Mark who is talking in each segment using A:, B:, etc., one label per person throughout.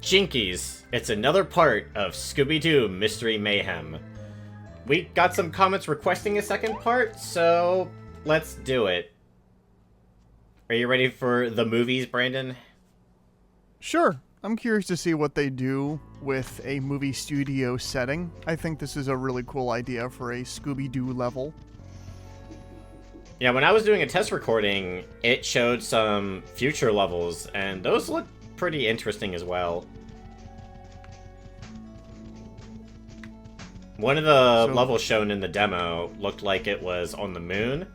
A: Jinkies, it's another part of Scooby Doo Mystery Mayhem. We got some comments requesting a second part, so let's do it. Are you ready for the movies, Brandon?
B: Sure. I'm curious to see what they do with a movie studio setting. I think this is a really cool idea for a Scooby Doo level.
A: Yeah, when I was doing a test recording, it showed some future levels, and those look pretty interesting as well. One of the levels shown in the demo looked like it was on the moon,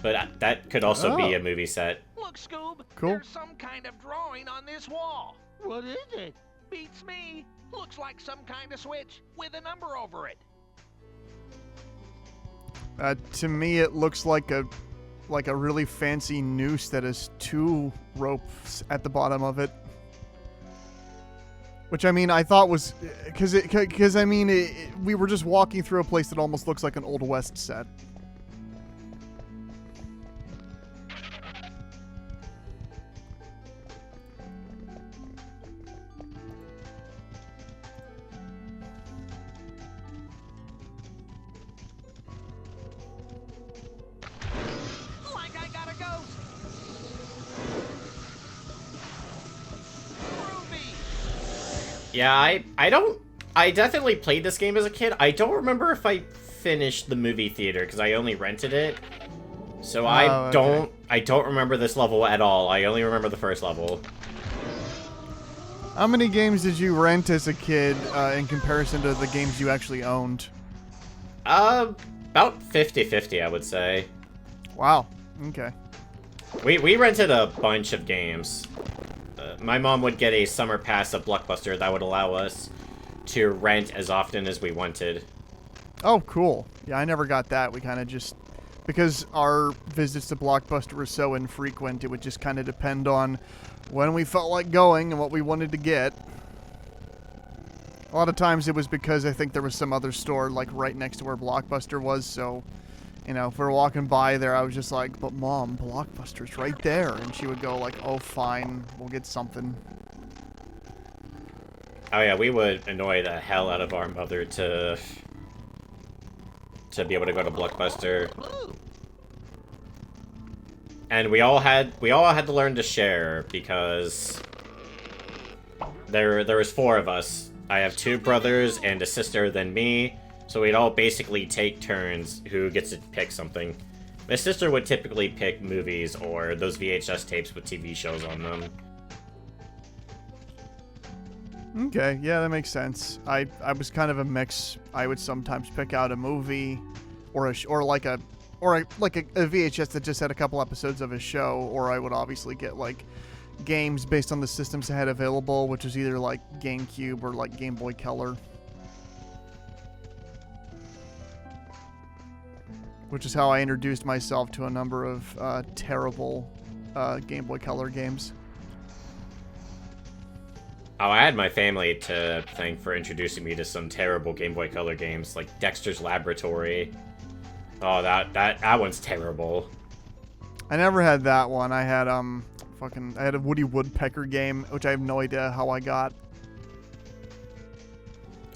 A: but that could also be a movie set.
C: Look, Scoob,
B: cool.
C: There's some kind of drawing on this wall. What is it? Beats me. Looks like some kind of switch with a number over it.
B: To me, it looks like a really fancy noose that has two ropes at the bottom of it. Which, I mean, I thought was... Because I mean, we were just walking through a place that almost looks like an Old West set.
C: Like I got a ghost.
A: Yeah, I definitely played this game as a kid. I don't remember if I finished the movie theater, because I only rented it. So I don't remember this level at all. I only remember the first level.
B: How many games did you rent as a kid in comparison to the games you actually owned?
A: About 50-50, I would say.
B: Wow. Okay.
A: We rented a bunch of games. My mom would get a summer pass of Blockbuster that would allow us to rent as often as we wanted.
B: Oh, cool. Yeah, I never got that. We kind of just... Because our visits to Blockbuster were so infrequent, it would just kind of depend on when we felt like going and what we wanted to get. A lot of times it was because I think there was some other store like right next to where Blockbuster was, so... You know, if we were walking by there, I was just like, but Mom, Blockbuster's right there. And she would go like, oh, fine, we'll get something.
A: Oh yeah, we would annoy the hell out of our mother to be able to go to Blockbuster. And we all had to learn to share, because there was 4 of us. I have 2 brothers and a sister, then me. So we'd all basically take turns who gets to pick something. My sister would typically pick movies or those VHS tapes with TV shows on them.
B: Okay, yeah, that makes sense. I was kind of a mix. I would sometimes pick out a movie, or like a VHS that just had a couple episodes of a show, or I would obviously get like games based on the systems I had available, which was either like GameCube or like Game Boy Color. Which is how I introduced myself to a number of terrible Game Boy Color games.
A: Oh, I had my family to thank for introducing me to some terrible Game Boy Color games, like Dexter's Laboratory. Oh, that one's terrible.
B: I never had that one. I had I had a Woody Woodpecker game, which I have no idea how I got.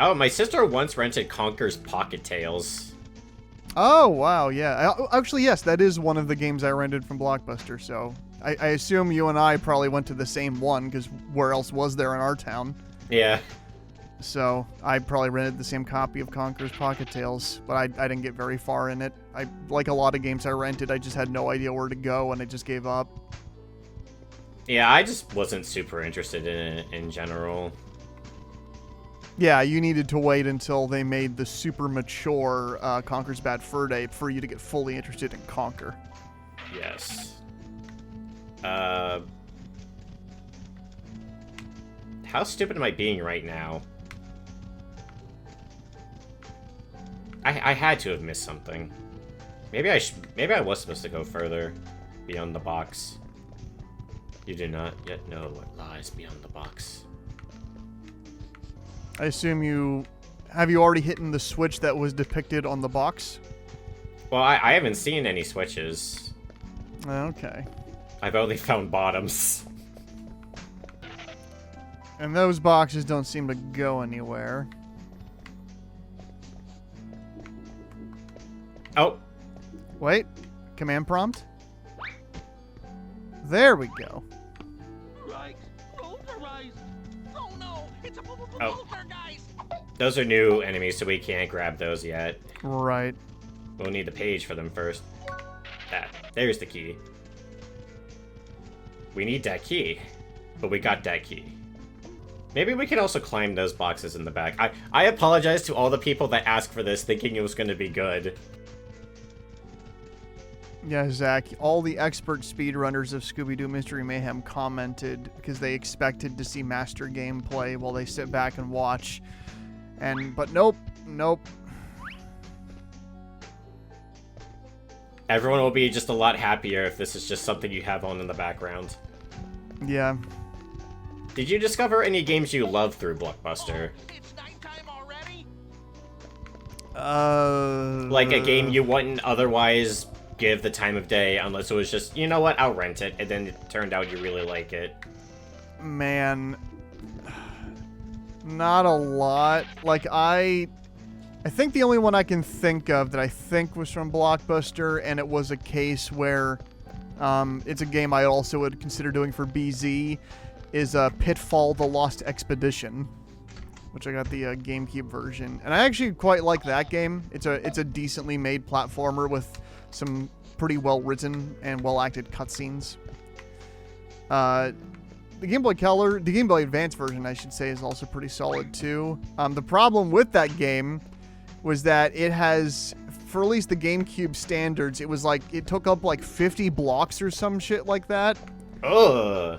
A: Oh, my sister once rented Conker's Pocket Tales.
B: Oh, wow, yeah. Actually, yes, that is one of the games I rented from Blockbuster, so I assume you and I probably went to the same one, because where else was there in our town?
A: Yeah.
B: So I probably rented the same copy of Conker's Pocket Tales, but I didn't get very far in it. Like a lot of games I rented, I just had no idea where to go, and I just gave up.
A: Yeah, I just wasn't super interested in it in general.
B: Yeah, you needed to wait until they made the super mature Conker's Bad Fur Day for you to get fully interested in Conker.
A: Yes. How stupid am I being right now? I had to have missed something. Maybe I was supposed to go further beyond the box. You do not yet know what lies beyond the box.
B: I assume have you already hit the switch that was depicted on the box?
A: Well, I haven't seen any switches.
B: Okay.
A: I've only found bottoms.
B: And those boxes don't seem to go anywhere.
A: Oh.
B: Wait. Command prompt? There we go.
C: Right. Poltergeist. Oh no, it's a
A: Oh.
C: poltergeist.
A: Those are new enemies, so we can't grab those yet.
B: Right.
A: We'll need the page for them first. There's the key. We need that key. But we got that key. Maybe we can also climb those boxes in the back. I apologize to all the people that asked for this thinking it was going to be good.
B: Yeah, Zach, all the expert speedrunners of Scooby Doo Mystery Mayhem commented because they expected to see master gameplay while they sit back and watch. But nope.
A: Everyone will be just a lot happier if this is just something you have on in the background.
B: Yeah.
A: Did you discover any games you love through Blockbuster?
C: It's nighttime already.
A: Like a game you wouldn't otherwise give the time of day unless it was just, you know what, I'll rent it, and then it turned out you really like it.
B: Man, not a lot. Like, I think the only one I can think of that I think was from Blockbuster, and it was a case where it's a game I also would consider doing for BZ, is Pitfall: The Lost Expedition, which I got the GameCube version, and I actually quite like that game. It's a decently made platformer with some pretty well written and well acted cutscenes. The Game Boy Color, the Game Boy Advance version, I should say, is also pretty solid too. The problem with that game was that it has, for at least the GameCube standards, it was like it took up like 50 blocks or some shit like that.
A: Ugh.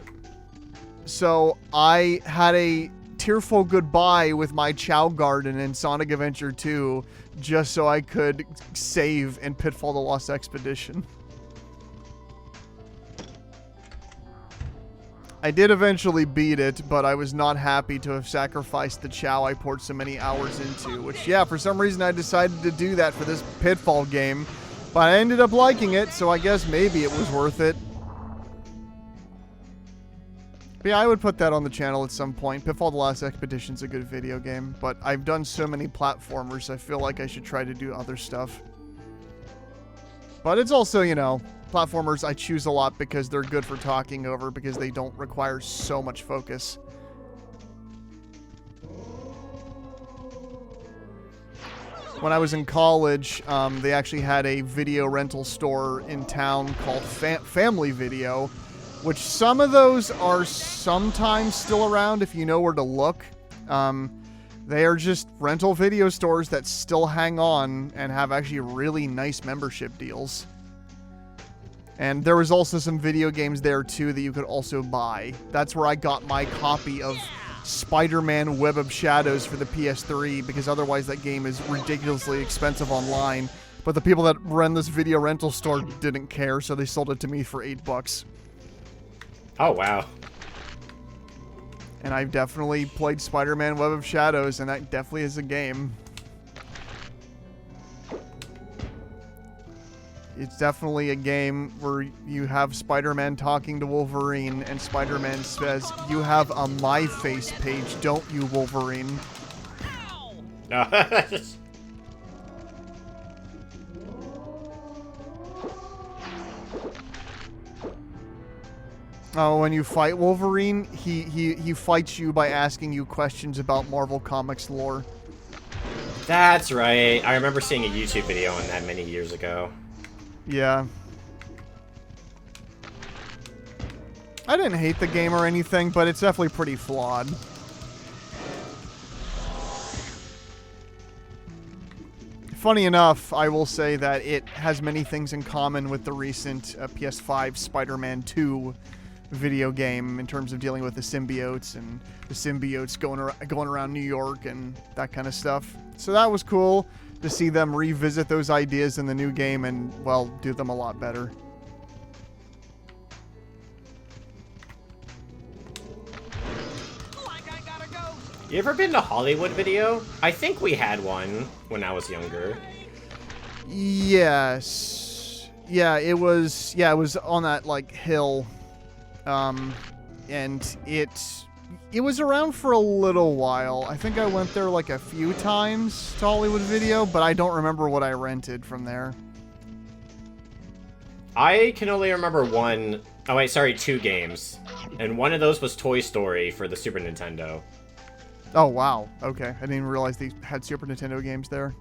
B: So I had a tearful goodbye with my Chow Garden in Sonic Adventure 2 just so I could save in Pitfall: The Lost Expedition. I did eventually beat it, but I was not happy to have sacrificed the Chow I poured so many hours into, which, yeah, for some reason I decided to do that for this Pitfall game, but I ended up liking it, so I guess maybe it was worth it. But yeah, I would put that on the channel at some point. Pitfall: The Lost Expedition's a good video game, but I've done so many platformers, I feel like I should try to do other stuff. But it's also, you know, platformers I choose a lot because they're good for talking over because they don't require so much focus. When I was in college, they actually had a video rental store in town called Family Video, which some of those are sometimes still around if you know where to look. They are just rental video stores that still hang on and have actually really nice membership deals. And there was also some video games there too that you could also buy. That's where I got my copy of Spider-Man Web of Shadows for the PS3, because otherwise that game is ridiculously expensive online. But the people that run this video rental store didn't care, so they sold it to me for $8.
A: Oh, wow.
B: And I've definitely played Spider-Man Web of Shadows, and that definitely is a game. It's definitely a game where you have Spider-Man talking to Wolverine, and Spider-Man says, "You have a My Face page, don't you, Wolverine?" Oh, when you fight Wolverine, he fights you by asking you questions about Marvel Comics lore.
A: That's right. I remember seeing a YouTube video on that many years ago.
B: Yeah. I didn't hate the game or anything, but it's definitely pretty flawed. Funny enough, I will say that it has many things in common with the recent PS5 Spider-Man 2 video game in terms of dealing with the symbiotes and the symbiotes going around New York and that kind of stuff. So that was cool to see them revisit those ideas in the new game and, well, do them a lot better.
C: Like I gotta go.
A: You ever been to Hollywood Video? I think we had one when I was younger.
B: Yes. Yeah, it was on that, like, hill. And It was around for a little while. I think I went there like a few times to Hollywood Video, but I don't remember what I rented from there.
A: I can only remember two games. And one of those was Toy Story for the Super Nintendo.
B: Oh, wow. Okay. I didn't even realize they had Super Nintendo games there.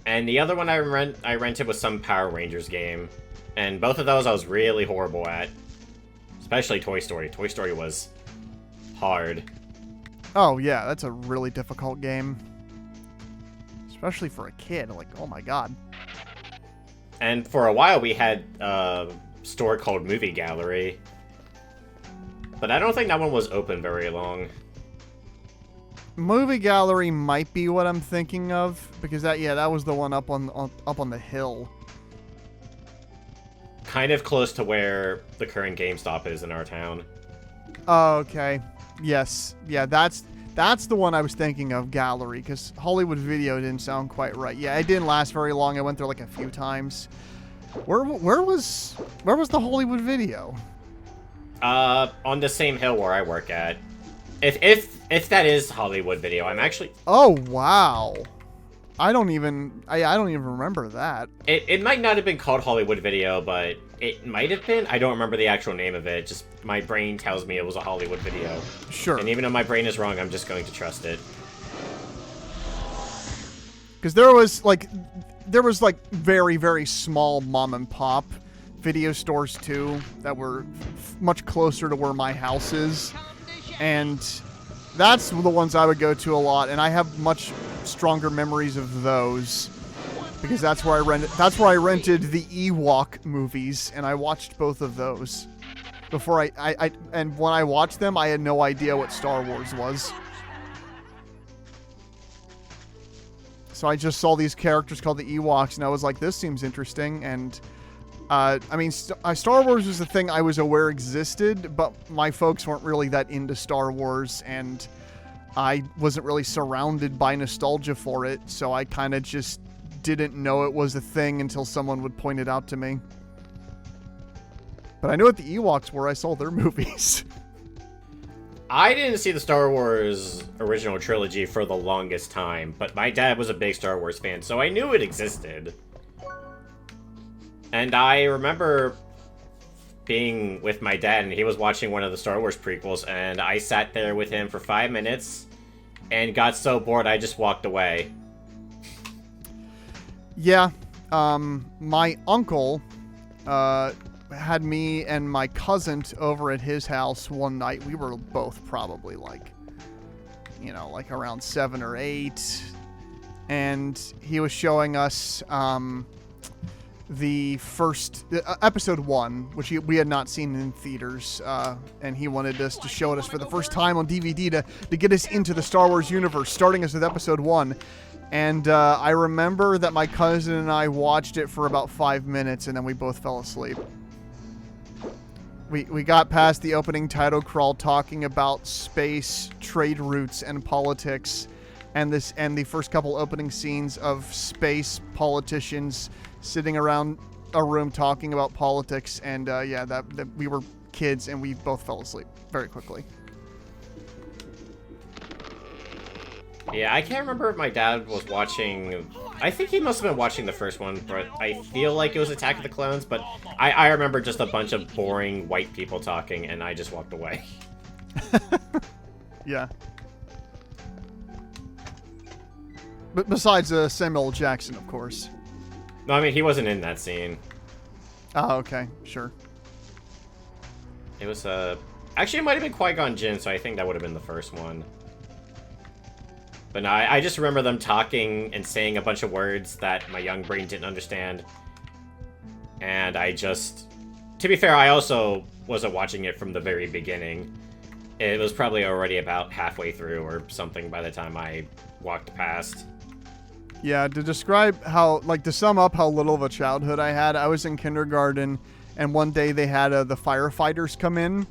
A: And the other one I rented was some Power Rangers game. And both of those I was really horrible at. Especially Toy Story. Toy Story was hard.
B: Oh, yeah. That's a really difficult game. Especially for a kid. Like, oh my god.
A: And for a while we had a store called Movie Gallery. But I don't think that one was open very long.
B: Movie Gallery might be what I'm thinking of. Because that was the one up on the hill.
A: Kind of close to where the current GameStop is in our town.
B: Oh, okay. Yes. Yeah, that's the one I was thinking of, Gallery, because Hollywood Video didn't sound quite right. Yeah, it didn't last very long. I went there like a few times. Where was the Hollywood Video?
A: On the same hill where I work at. If that is Hollywood Video, I'm actually...
B: Oh, wow. I don't even remember that.
A: It might not have been called Hollywood Video, but it might have been. I don't remember the actual name of it. Just my brain tells me it was a Hollywood Video.
B: Sure.
A: And even though my brain is wrong, I'm just going to trust it.
B: Because there was very, very small mom and pop video stores too that were much closer to where my house is, and that's the ones I would go to a lot, and I have much stronger memories of those because that's where I rented the Ewok movies, and I watched both of those before and when I watched them I had no idea what Star Wars was. So I just saw these characters called the Ewoks, and I was like, this seems interesting. And Star Wars was a thing I was aware existed, but my folks weren't really that into Star Wars, and I wasn't really surrounded by nostalgia for it, so I kind of just didn't know it was a thing until someone would point it out to me. But I knew what the Ewoks were. I saw their movies.
A: I didn't see the Star Wars original trilogy for the longest time, but my dad was a big Star Wars fan, so I knew it existed. And I remember being with my dad, and he was watching one of the Star Wars prequels, and I sat there with him for 5 minutes and got so bored I just walked away.
B: Yeah, my uncle had me and my cousin over at his house one night. We were both probably like around 7 or 8, and he was showing us the first episode 1, which we had not seen in theaters, and he wanted us to show it us for the first time on DVD to get us into the Star Wars universe, starting us with episode 1. And I remember that my cousin and I watched it for about 5 minutes, and then we both fell asleep. We got past the opening title crawl talking about space, trade routes, and politics, and the first couple opening scenes of space politicians sitting around a room talking about politics, and that we were kids and we both fell asleep very quickly.
A: Yeah, I can't remember if my dad was watching... I think he must have been watching the first one, but I feel like it was Attack of the Clones, but I remember just a bunch of boring white people talking, and I just walked away.
B: Yeah. But besides Samuel L. Jackson, of course.
A: No, I mean, he wasn't in that scene.
B: Oh, okay. Sure.
A: It was, actually, it might have been Qui-Gon Jinn, so I think that would have been the first one. But no, I just remember them talking and saying a bunch of words that my young brain didn't understand. And I just... To be fair, I also wasn't watching it from the very beginning. It was probably already about halfway through or something by the time I walked past.
B: Yeah, to sum up how little of a childhood I had, I was in kindergarten, and one day they had the firefighters come in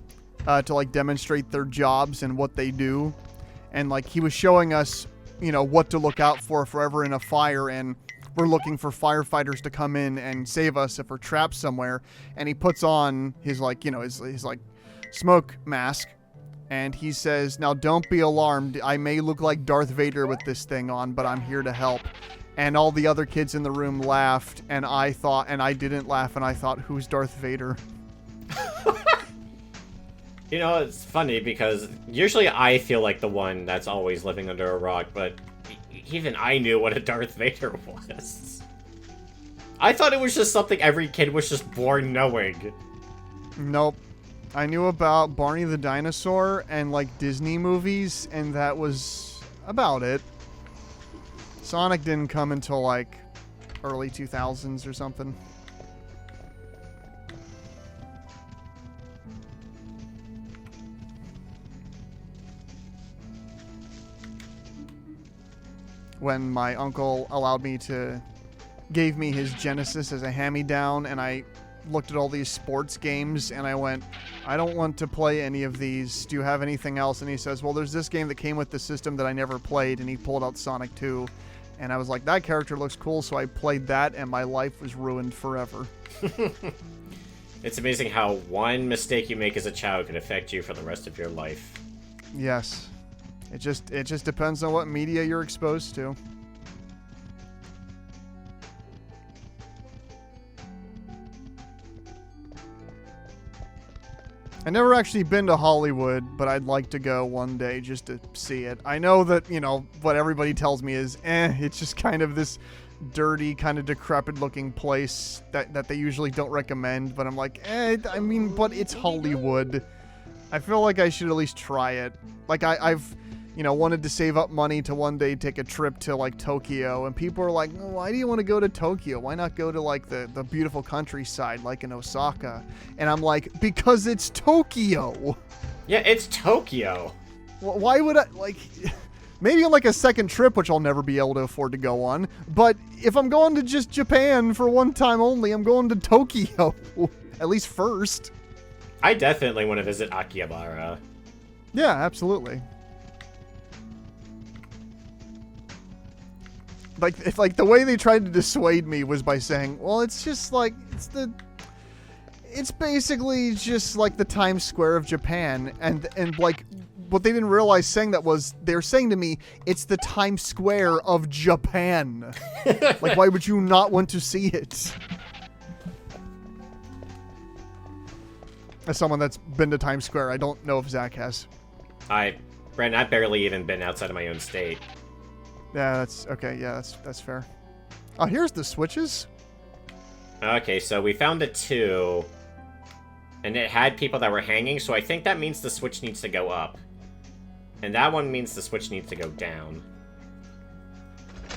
B: to demonstrate their jobs and what they do. And he was showing us, what to look out for if we're ever in a fire. And we're looking for firefighters to come in and save us if we're trapped somewhere. And he puts on his like, his like smoke mask. And he says, now don't be alarmed. I may look like Darth Vader with this thing on, but I'm here to help. And all the other kids in the room laughed. And I didn't laugh. And I thought, who's Darth Vader?
A: It's funny because usually I feel like the one that's always living under a rock, but even I knew what a Darth Vader was. I thought it was just something every kid was just born knowing.
B: Nope. I knew about Barney the Dinosaur and like Disney movies, and that was about it. Sonic didn't come until like early 2000s or something. When my uncle gave me his Genesis as a hand-me-down, and I looked at all these sports games, and I went, I don't want to play any of these. Do you have anything else? And he says, well, there's this game that came with the system that I never played, and he pulled out Sonic 2. And I was like, that character looks cool, so I played that, and my life was ruined forever.
A: It's amazing how one mistake you make as a child can affect you for the rest of your life.
B: Yes. It just depends on what media you're exposed to. I've never actually been to Hollywood, but I'd like to go one day just to see it. I know that, what everybody tells me is, it's just kind of this dirty, kind of decrepit looking place that they usually don't recommend, but I'm like, but it's Hollywood. I feel like I should at least try it. Like, I've wanted to save up money to one day take a trip to, like, Tokyo, and people are like, oh, why do you want to go to Tokyo? Why not go to, like, the beautiful countryside, like in Osaka? And I'm like, because it's Tokyo!
A: Yeah, it's Tokyo!
B: Why would I, like... Maybe on, like, a second trip, which I'll never be able to afford to go on, but if I'm going to just Japan for one time only, I'm going to Tokyo. At least first.
A: I definitely want to visit Akihabara.
B: Yeah, absolutely. Like the way they tried to dissuade me was by saying, well, it's just like, it's basically just like the Times Square of Japan. And like, what they didn't realize saying that was, they're saying to me, it's the Times Square of Japan. Like, why would you not want to see it? As someone that's been to Times Square, I don't know if Zach has.
A: Brandon, I've barely even been outside of my own state.
B: Yeah, that's okay. Yeah, that's fair. Oh, here's the switches.
A: Okay, so we found a 2, and it had people that were hanging, so I think that means the switch needs to go up. And that one means the switch needs to go down.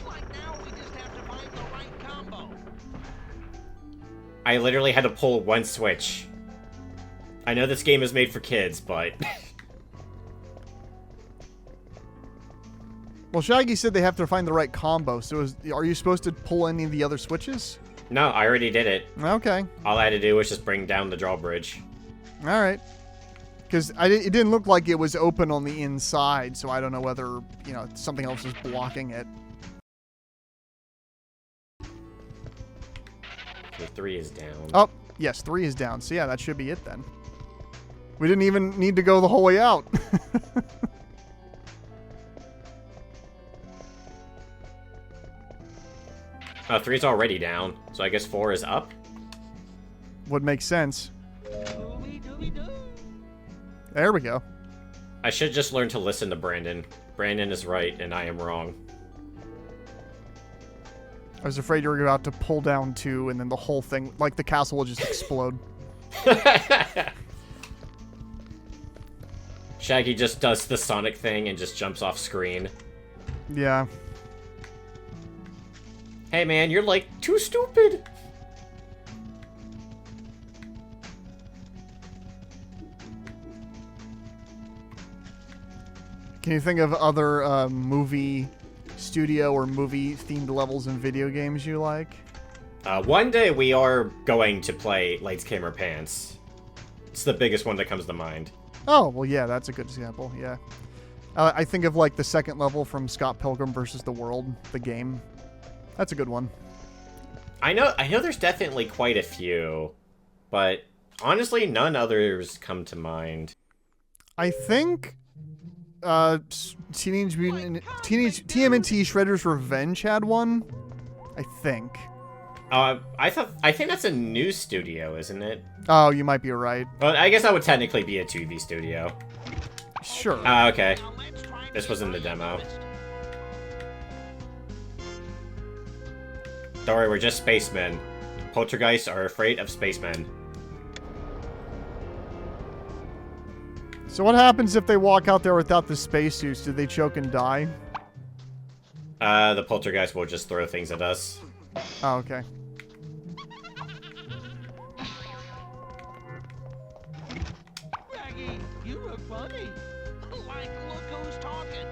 C: Like now, we just have to find the right combo.
A: I literally had to pull one switch. I know this game is made for kids, but...
B: Well, Shaggy said they have to find the right combo, so are you supposed to pull any of the other switches?
A: No, I already did it.
B: Okay.
A: All I had to do was just bring down the drawbridge.
B: All right. Because it didn't look like it was open on the inside, so I don't know whether, something else is blocking it.
A: So 3 is down.
B: Oh, yes, 3 is down. So yeah, that should be it then. We didn't even need to go the whole way out.
A: Oh, 3's already down, so I guess 4 is up?
B: Would make sense.
C: Scooby-Doo.
B: There we go.
A: I should just learn to listen to Brandon. Brandon is right, and I am wrong.
B: I was afraid you were about to pull down 2, and then the whole thing, like the castle will just explode.
A: Shaggy just does the Sonic thing and just jumps off screen.
B: Yeah.
A: Hey man, you're like, too stupid!
B: Can you think of other movie studio or movie themed levels in video games you like?
A: One day we are going to play Lights, Camera, Pants. It's the biggest one that comes to mind.
B: Oh, well, yeah, that's a good example, yeah. I think of, like, the second level from Scott Pilgrim vs. the World, the game. That's a good one.
A: I know there's definitely quite a few, but honestly, none others come to mind.
B: I think TMNT Shredder's Revenge had one. I think.
A: I think that's a new studio, isn't it?
B: Oh, you might be right.
A: Well, I guess that would technically be a 2V studio.
B: Sure.
A: Okay. This was in the demo. Don't worry, we're just spacemen. Poltergeists are afraid of spacemen.
B: So what happens if they walk out there without the spacesuits? Do they choke and die?
A: The poltergeist will just throw things at us.
B: Oh, okay.
C: Shaggy, you look funny. Like, look who's talking.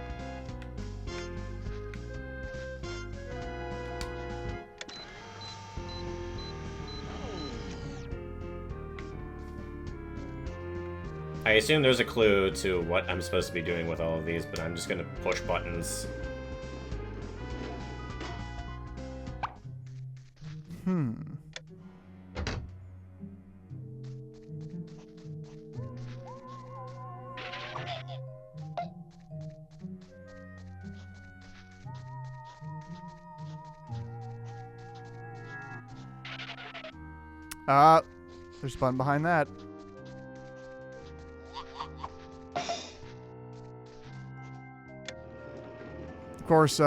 A: I assume there's a clue to what I'm supposed to be doing with all of these, but I'm just gonna push buttons.
B: There's a button behind that. Of course,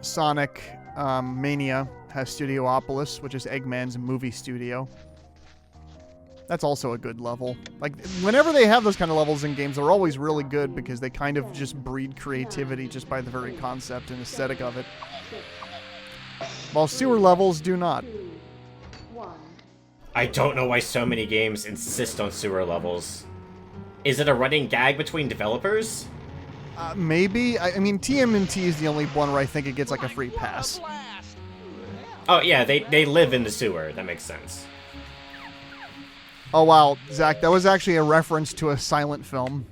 B: Sonic Mania has Studiopolis, which is Eggman's movie studio. That's also a good level. Like, whenever they have those kind of levels in games, they're always really good because they kind of just breed creativity just by the very concept and aesthetic of it. While sewer levels do not.
A: I don't know why so many games insist on sewer levels. Is it a running gag between developers?
B: Maybe. I mean, TMNT is the only one where I think it gets like a free pass.
A: Oh yeah, they live in the sewer. That makes sense.
B: Oh wow, Zach, that was actually a reference to a silent film.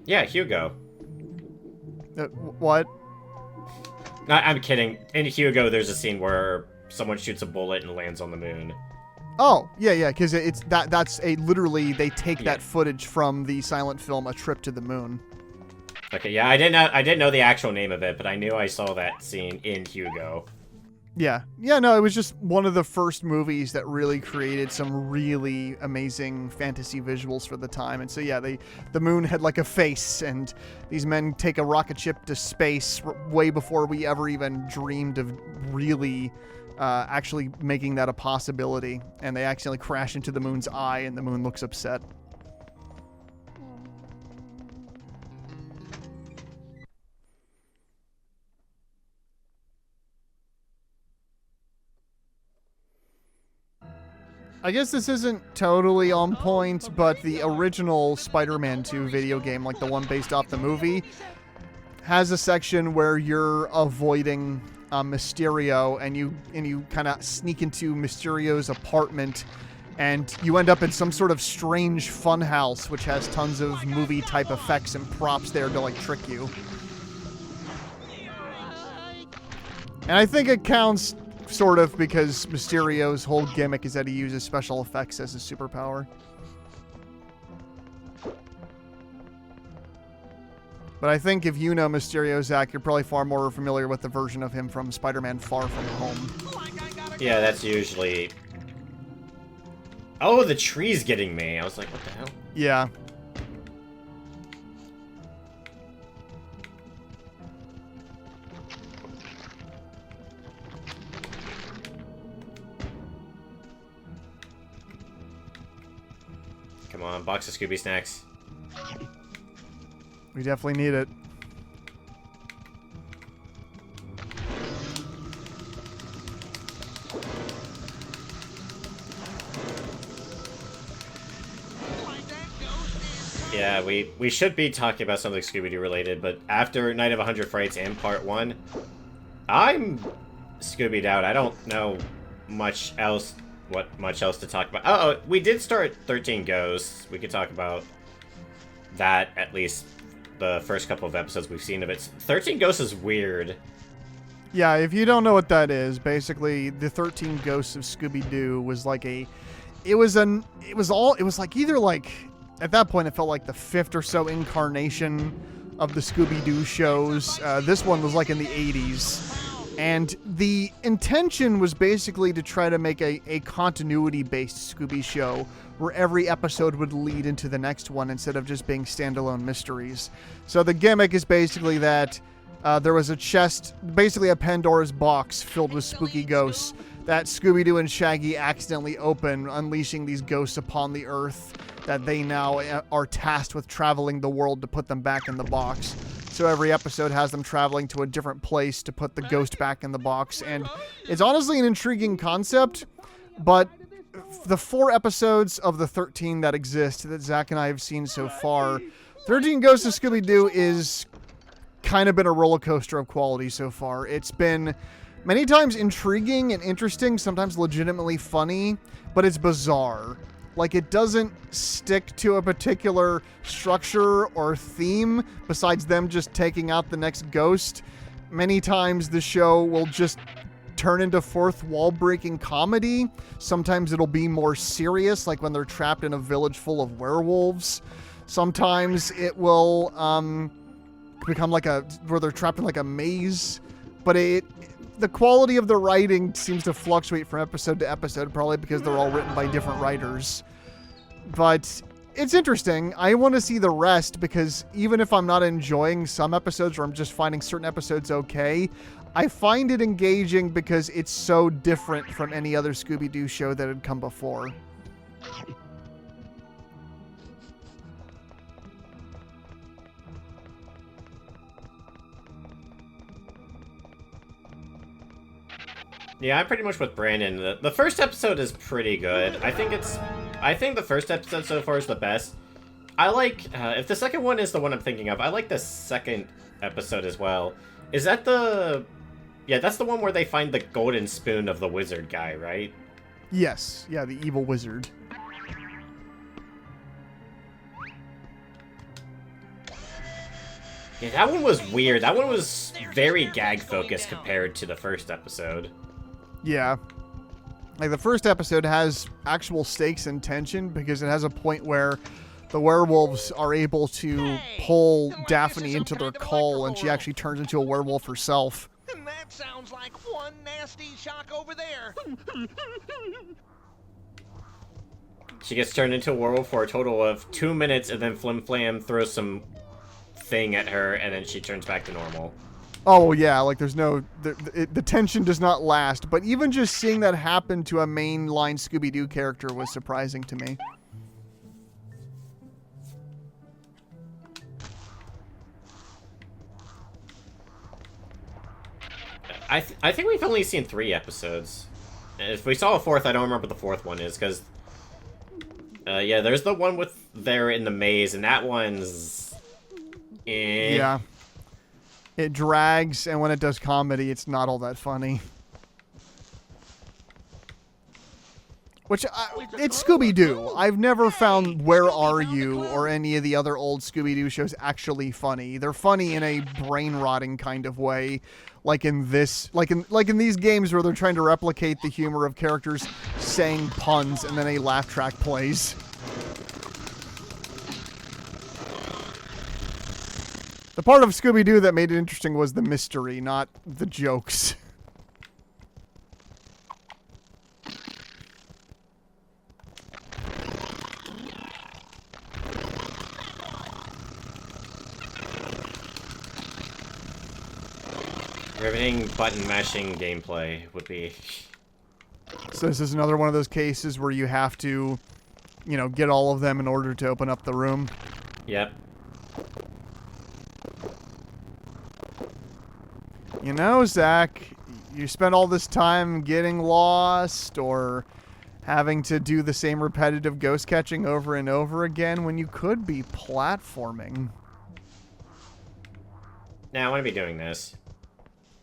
A: Yeah, Hugo.
B: What?
A: No, I'm kidding. In Hugo, there's a scene where someone shoots a bullet and lands on the moon.
B: Oh, yeah, because that's literally they take that footage from the silent film A Trip to the Moon.
A: Okay, yeah, I didn't know the actual name of it, but I knew I saw that scene in Hugo.
B: Yeah, no, it was just one of the first movies that really created some really amazing fantasy visuals for the time. And so yeah, the moon had like a face, and these men take a rocket ship to space way before we ever even dreamed of really actually making that a possibility. And they accidentally crash into the moon's eye, and the moon looks upset. I guess this isn't totally on point, but the original Spider-Man 2 video game, like the one based off the movie, has a section where you're avoiding Mysterio, and you kind of sneak into Mysterio's apartment, and you end up in some sort of strange fun house, which has tons of movie-type effects and props there to, like, trick you. And I think it counts sort of because Mysterio's whole gimmick is that he uses special effects as his superpower. But I think if you know Mysterio, Zach, you're probably far more familiar with the version of him from Spider-Man Far From Home.
A: Yeah, that's usually... Oh, the tree's getting me. I was like, what the hell?
B: Yeah.
A: Come on, box of Scooby snacks.
B: We definitely need it.
A: Yeah, we should be talking about something Scooby Doo related, but after Night of 100 Frights and Part 1, I'm Scoobied out. I don't know much else to talk about. Oh, we did start 13 Ghosts. We could talk about that, at least the first couple of episodes we've seen of it. 13 Ghosts is weird.
B: Yeah, if you don't know what that is, basically the 13 Ghosts of Scooby Doo was like a, it was like either like, at that point it felt like the 5th or so incarnation of the Scooby Doo shows. This one was like in the 80s. And the intention was basically to try to make a continuity-based Scooby show where every episode would lead into the next one instead of just being standalone mysteries. So the gimmick is basically that there was a chest, basically a Pandora's box filled with spooky ghosts that Scooby Doo and Shaggy accidentally open, unleashing these ghosts upon the earth that they now are tasked with traveling the world to put them back in the box. So every episode has them traveling to a different place to put the ghost back in the box. And it's honestly an intriguing concept, but the 4 episodes of the 13 that exist that Zach and I have seen so far, 13 Ghosts of Scooby-Doo is kind of been a roller coaster of quality so far. It's been many times intriguing and interesting, sometimes legitimately funny, but it's bizarre. Like, it doesn't stick to a particular structure or theme besides them just taking out the next ghost. Many times the show will just turn into fourth wall breaking comedy. Sometimes it'll be more serious, like when they're trapped in a village full of werewolves. Sometimes it will become like where they're trapped in like a maze. But the quality of the writing seems to fluctuate from episode to episode, probably because they're all written by different writers. But it's interesting. I want to see the rest because even if I'm not enjoying some episodes or I'm just finding certain episodes okay, I find it engaging because it's so different from any other Scooby-Doo show that had come before.
A: Yeah, I'm pretty much with Brandon. The first episode is pretty good. I think the first episode so far is the best. I like, if the second one is the one I'm thinking of, I like the second episode as well. Is that yeah, that's the one where they find the golden spoon of the wizard guy, right?
B: Yes. Yeah, the evil wizard.
A: Yeah, that one was weird. That one was very gag-focused compared to the first episode.
B: Yeah. Like, the first episode has actual stakes and tension because it has a point where the werewolves are able to pull Daphne into their call and she actually turns into a werewolf herself.
C: And that sounds like one nasty shock over there.
A: She gets turned into a werewolf for a total of 2 minutes, and then Flim Flam throws some thing at her, and then she turns back to normal.
B: Oh, yeah, like there's no... The tension does not last, but even just seeing that happen to a mainline Scooby-Doo character was surprising to me.
A: I think we've only seen 3 episodes. If we saw a 4th, I don't remember what the 4th one is, because... yeah, there's the one with they're in the maze, and that one's...
B: Yeah. It drags, and when it does comedy, it's not all that funny. Which, it's Scooby-Doo. I've never found Where Are You or any of the other old Scooby-Doo shows actually funny. They're funny in a brain-rotting kind of way, like in this, like in these games where they're trying to replicate the humor of characters saying puns and then a laugh track plays. The part of Scooby-Doo that made it interesting was the mystery, not the jokes.
A: Riveting button mashing gameplay would be...
B: So this is another one of those cases where you have to, you know, get all of them in order to open up the room.
A: Yep.
B: You know, Zach, you spend all this time getting lost or having to do the same repetitive ghost catching over and over again when you could be platforming.
A: Now I want to be doing this.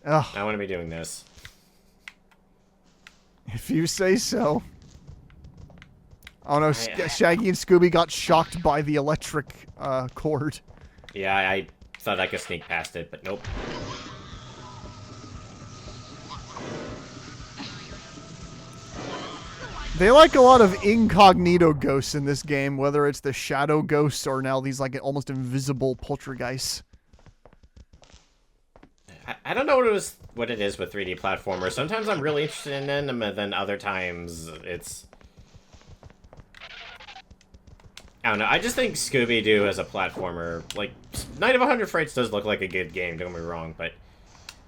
B: Ugh.
A: I want to be doing this.
B: If you say so. Oh no, Shaggy and Scooby got shocked by the electric cord.
A: Yeah, I thought I could sneak past it, but nope.
B: They like a lot of incognito ghosts in this game, whether it's the shadow ghosts or now these like almost invisible poltergeists.
A: I don't know what it is with 3D platformers. Sometimes I'm really interested in them, and then other times it's... I don't know. I just think Scooby Doo as a platformer, like, Night of 100 Frights does look like a good game, don't get me wrong, but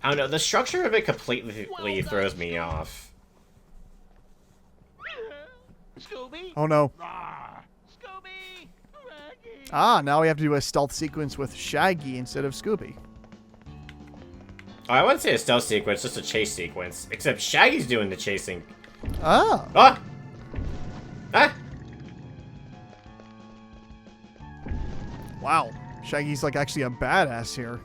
A: I don't know. The structure of it completely throws me off.
C: Scooby?
B: Oh no.
C: Scooby! Shaggy!
B: Ah, now we have to do a stealth sequence with Shaggy instead of Scooby.
A: Oh, I wouldn't say a stealth sequence, just a chase sequence. Except Shaggy's doing the chasing.
B: Ah.
A: Ah! Ah!
B: Wow. Shaggy's like actually a badass here.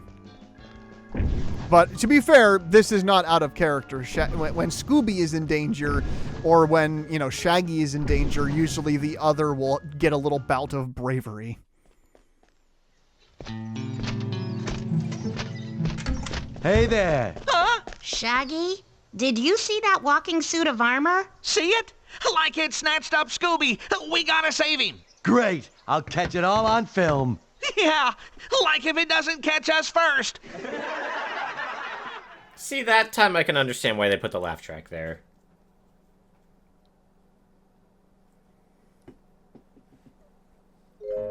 B: But to be fair, this is not out of character. When Scooby is in danger, or when, you know, Shaggy is in danger, usually the other will get a little bout of bravery.
D: Hey there.
C: Huh?
E: Shaggy, did you see that walking suit of armor?
C: See it? Like it snatched up Scooby. We gotta save him.
D: Great. I'll catch it all on film.
C: Yeah, like if it doesn't catch us first.
A: See, that time I can understand why they put the laugh track there.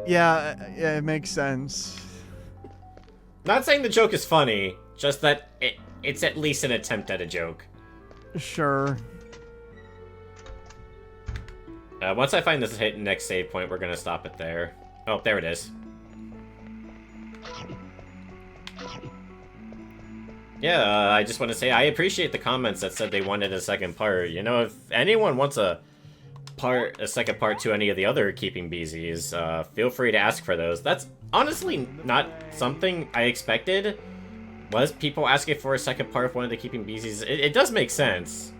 B: Yeah, it makes sense.
A: Not saying the joke is funny, just that it's at least an attempt at a joke.
B: Sure.
A: Once I find this next save point, we're gonna stop it there. Oh, there it is. Yeah, I just want to say I appreciate the comments that said they wanted a second part. You know, if anyone wants a second part to any of the other Keeping Beesies, feel free to ask for those. That's honestly not something I expected. Was people asking for a second part of one of the Keeping Beesies? It does make sense.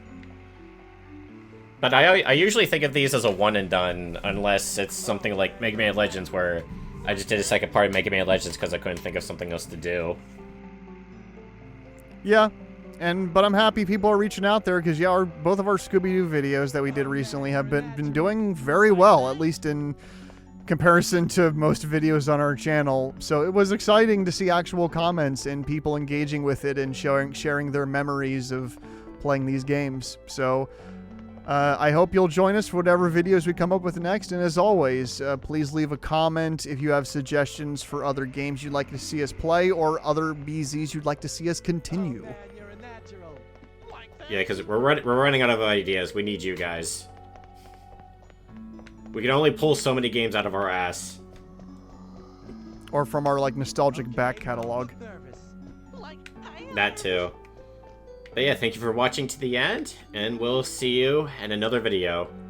A: But I usually think of these as a one and done, unless it's something like Mega Man Legends, where I just did a second part of Mega Man Legends because I couldn't think of something else to do.
B: Yeah, but I'm happy people are reaching out there because yeah, both of our Scooby-Doo videos that we did recently have been doing very well, at least in comparison to most videos on our channel. So it was exciting to see actual comments and people engaging with it and sharing their memories of playing these games. So I hope you'll join us for whatever videos we come up with next. And as always, please leave a comment if you have suggestions for other games you'd like to see us play or other BZs you'd like to see us continue.
A: Yeah, because we're running out of ideas. We need you guys. We can only pull so many games out of our ass.
B: Or from our like nostalgic back catalog.
A: That too. But yeah, thank you for watching to the end, and we'll see you in another video.